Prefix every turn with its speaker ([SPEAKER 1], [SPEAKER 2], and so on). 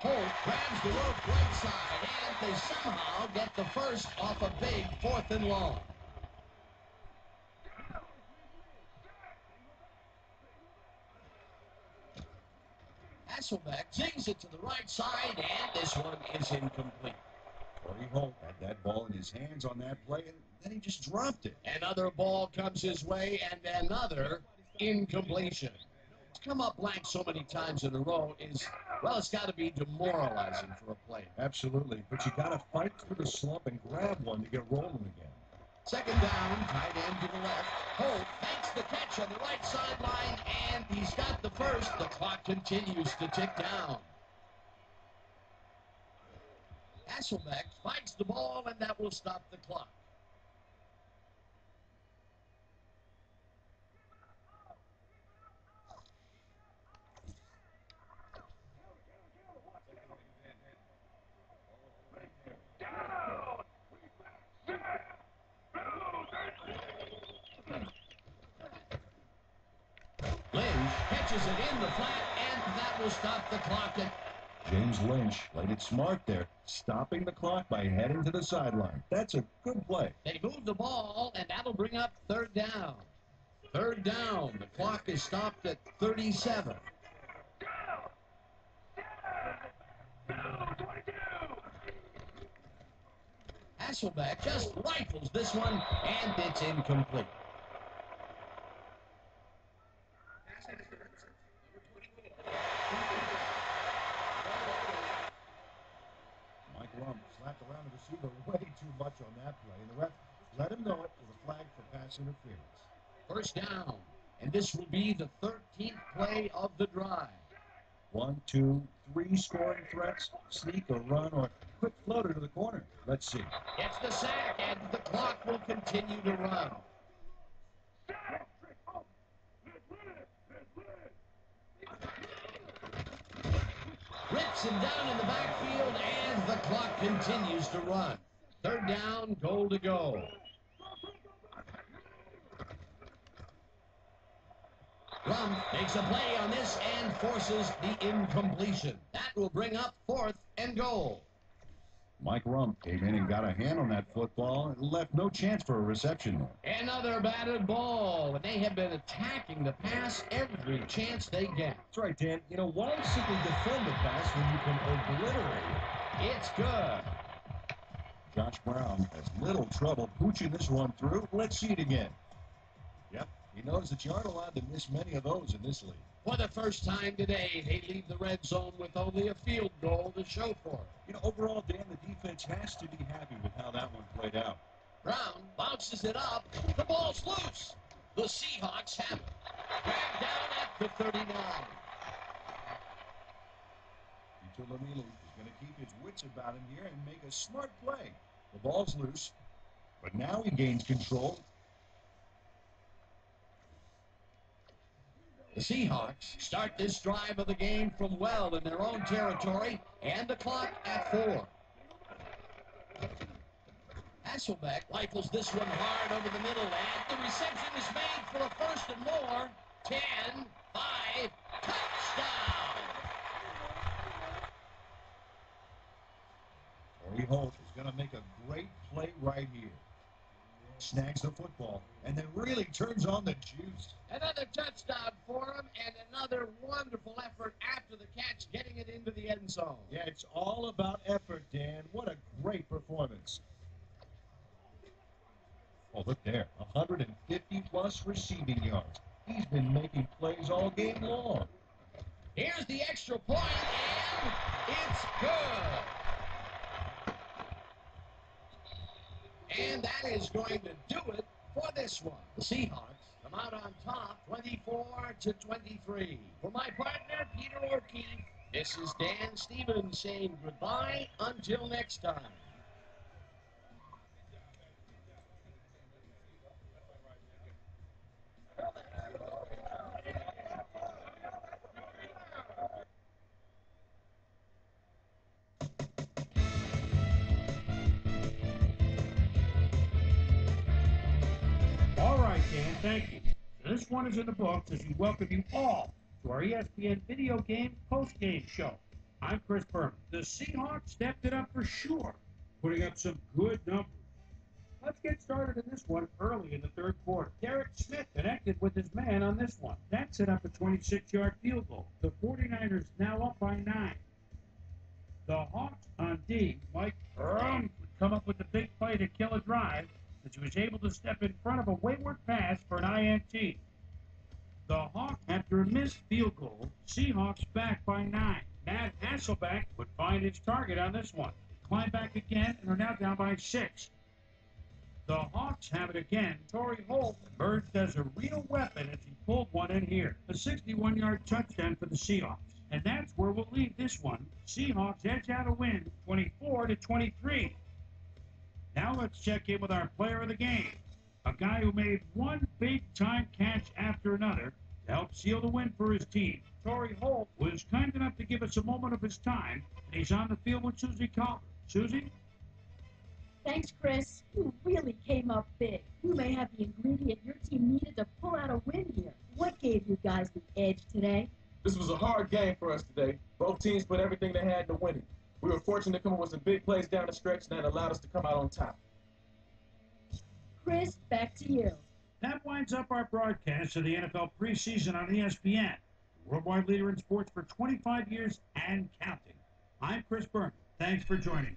[SPEAKER 1] Holt grabs the rope right side, and they somehow get the first off a big 4th and long. Hasselbeck zings it to the right side, and this one is incomplete.
[SPEAKER 2] Corey Holt had that ball in his hands on that play, and then he just dropped it.
[SPEAKER 1] Another ball comes his way, and another incompletion. To come up blank so many times in a row is, well, it's got to be demoralizing for a player.
[SPEAKER 2] Absolutely, but you got to fight through the slump and grab one to get rolling again.
[SPEAKER 1] 2nd down, tight end to the left. Holt makes the catch on the right sideline, and he's got the first. The clock continues to tick down. Hasselbeck spikes the ball, and that will stop the clock. Lynch catches it in the flat, and that will stop the clock.
[SPEAKER 2] James Lynch played it smart there, stopping the clock by heading to the sideline. That's a good play.
[SPEAKER 1] They move the ball, and that'll bring up 3rd down. 3rd down. The clock is stopped at 37. Hasselbeck just rifles this one, and it's incomplete.
[SPEAKER 2] Mike Rump slapped around the receiver way too much on that play, and the ref let him know it with a flag for pass interference.
[SPEAKER 1] 1st down, and this will be the 13th play of the drive.
[SPEAKER 2] 1, 2, 3 scoring threats, sneak or run or quick floater to the corner. Let's see.
[SPEAKER 1] Gets the sack, and the clock will continue to run. Rips him down in the backfield, and the clock continues to run. 3rd down, goal to go. Rump makes a play on this and forces the incompletion. That will bring up 4th and goal.
[SPEAKER 2] Mike Rump came in and got a hand on that football and left no chance for a reception there.
[SPEAKER 1] Another batted ball, and they have been attacking the pass every chance they get.
[SPEAKER 2] That's right, Dan. You know, why simply defend the pass when you can obliterate it?
[SPEAKER 1] It's good.
[SPEAKER 2] Josh Brown has little trouble pooching this one through. Let's see it again. Yep, he knows that you aren't allowed to miss many of those in this league.
[SPEAKER 1] For the first time today, they leave the red zone with only a field goal to show for it.
[SPEAKER 2] You know, overall, Dan, the defense has to be happy with how that one played out.
[SPEAKER 1] Brown bounces it up. The ball's loose. The Seahawks have it. Dragged down at the 39.
[SPEAKER 2] Tuileries is going to keep his wits about him here and make a smart play. The ball's loose, but now he gains control.
[SPEAKER 1] The Seahawks start this drive of the game from well in their own territory, and the clock at 4. Hasselbeck rifles this one hard over the middle, and the reception is made for a 1st and more. 10, 5, touchdown!
[SPEAKER 2] Corey Holt is going to make a great play right here. Snags the football and then really turns on the juice.
[SPEAKER 1] Another touchdown for him, and another wonderful effort after the catch, getting it into the end zone.
[SPEAKER 2] Yeah, it's all about effort, Dan. What a great performance. Oh, look there, 150-plus receiving yards. He's been making plays all game long.
[SPEAKER 1] Here's the extra point, and it's good. And that is going to do it for this one. The Seahawks come out on top, 24-23. For my partner, Peter O'Keefe, this is Dan Stevens saying goodbye until next time.
[SPEAKER 3] Dan. Thank you. So this one is in the books as we welcome you all to our ESPN video game post-game show. I'm Chris Berman. The Seahawks stepped it up for sure, putting up some good numbers. Let's get started in this one early in the third quarter. Derek Smith connected with his man on this one. That set up a 26-yard field goal. The 49ers now up by 9. The Hawks on D, Mike would come up with the big play to kill a drive as he was able to step in front of a wayward pass for an INT. The Hawks, after a missed field goal, Seahawks back by 9. Matt Hasselbeck would find his target on this one. Climb back again and are now down by 6. The Hawks have it again. Torrey Holt emerged as a real weapon as he pulled one in here. A 61-yard touchdown for the Seahawks. And that's where we'll leave this one. Seahawks edge out a win, 24-23. Now let's check in with our player of the game. A guy who made one big-time catch after another to help seal the win for his team. Torrey Holt was kind enough to give us a moment of his time, and he's on the field with Susie Calder. Susie?
[SPEAKER 4] Thanks, Chris. You really came up big. You may have the ingredient your team needed to pull out a win here. What gave you guys the edge today?
[SPEAKER 5] This was a hard game for us today. Both teams put everything they had to win it. We were fortunate to come up with some big plays down the stretch that allowed us to come out on top.
[SPEAKER 4] Chris, back to you.
[SPEAKER 3] That winds up our broadcast of the NFL preseason on ESPN, the worldwide leader in sports for 25 years and counting. I'm Chris Berman. Thanks for joining.